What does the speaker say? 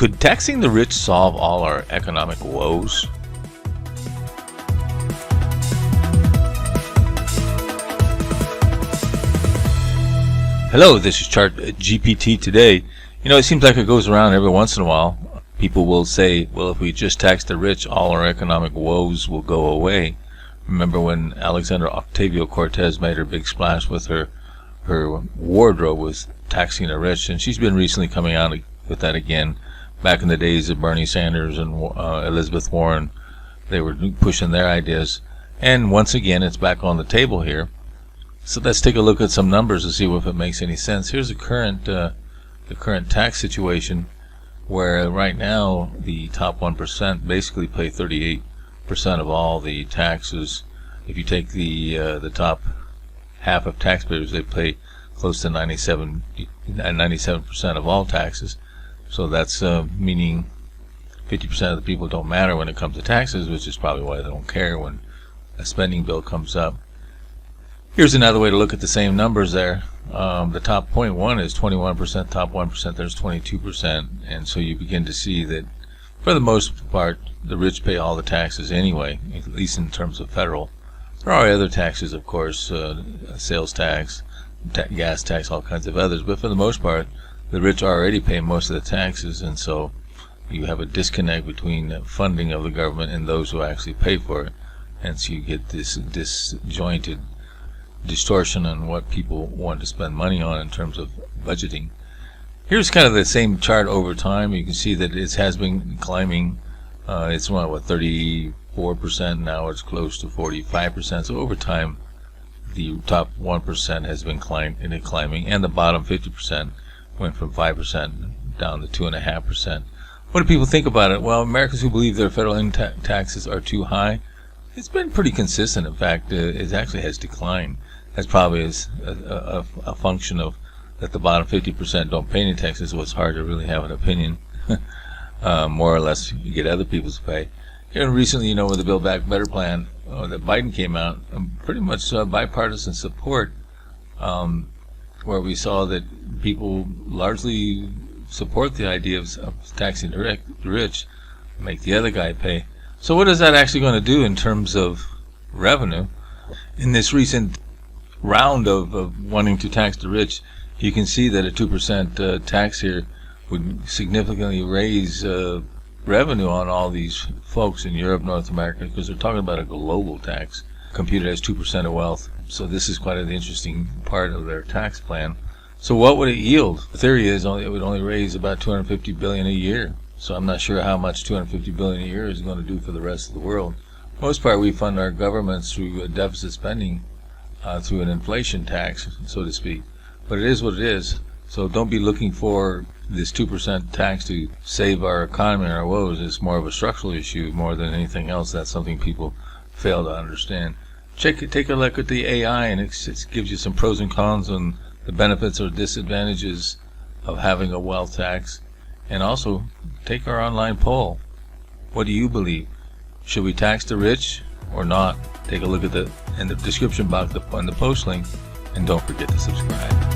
Could taxing the rich solve all our economic woes? Hello, this is Chart GPT today. You know, it seems like it goes around every once in a while. People will say, well, if we just tax the rich, all our economic woes will go away. Remember when Alexandra Ocasio-Cortez made her big splash with her wardrobe was taxing the rich, and she's been recently coming out with that again. Back in the days of Bernie Sanders and Elizabeth Warren, they were pushing their ideas, and once again it's back on the table here. So let's take a look at some numbers to see if it makes any sense. Here's the current tax situation, where right now the top 1% basically pay 38% of all the taxes. If you take the top half of taxpayers, they pay close to 97% of all taxes. So that's meaning 50% of the people don't matter when it comes to taxes, which is probably why they don't care when a spending bill comes up. Here's another way to look at the same numbers there. The top 0.1 is 21%, top 1% there's 22%, and so you begin to see that for the most part the rich pay all the taxes anyway, at least in terms of federal. There are other taxes, of course, sales tax, gas tax, all kinds of others, but for the most part the rich already pay most of the taxes, and so you have a disconnect between funding of the government and those who actually pay for it, and so you get this disjointed distortion on what people want to spend money on in terms of budgeting. Here's kind of the same chart over time. You can see that it has been climbing. It's around 34%, now it's close to 45%. So over time the top 1% has been climbing, and the bottom 50% went from 5% down to 2.5%. What do people think about it? Well, Americans who believe their federal taxes are too high, it's been pretty consistent. In fact, it actually has declined. That's probably a function of that the bottom 50% don't pay any taxes, so it's hard to really have an opinion. More or less, you get other people to pay. And recently, you know, with the Build Back Better plan that Biden came out, pretty much bipartisan support, where we saw that people largely support the idea of taxing the rich, make the other guy pay. So what is that actually going to do in terms of revenue? In this recent round of wanting to tax the rich, you can see that a 2% tax here would significantly raise revenue on all these folks in Europe, North America, because they're talking about a global tax computed as 2% of wealth. So this is quite an interesting part of their tax plan. So what would it yield? The theory is it would only raise about $250 billion a year. So I'm not sure how much $250 billion a year is going to do for the rest of the world. Most part, we fund our governments through deficit spending, through an inflation tax, so to speak. But it is what it is. So don't be looking for this 2% tax to save our economy and our woes. It's more of a structural issue more than anything else. That's something people fail to understand. Take a look at the AI, and it gives you some pros and cons on the benefits or disadvantages of having a wealth tax. And also, take our online poll. What do you believe? Should we tax the rich or not? Take a look at in the description box on the post link, and don't forget to subscribe.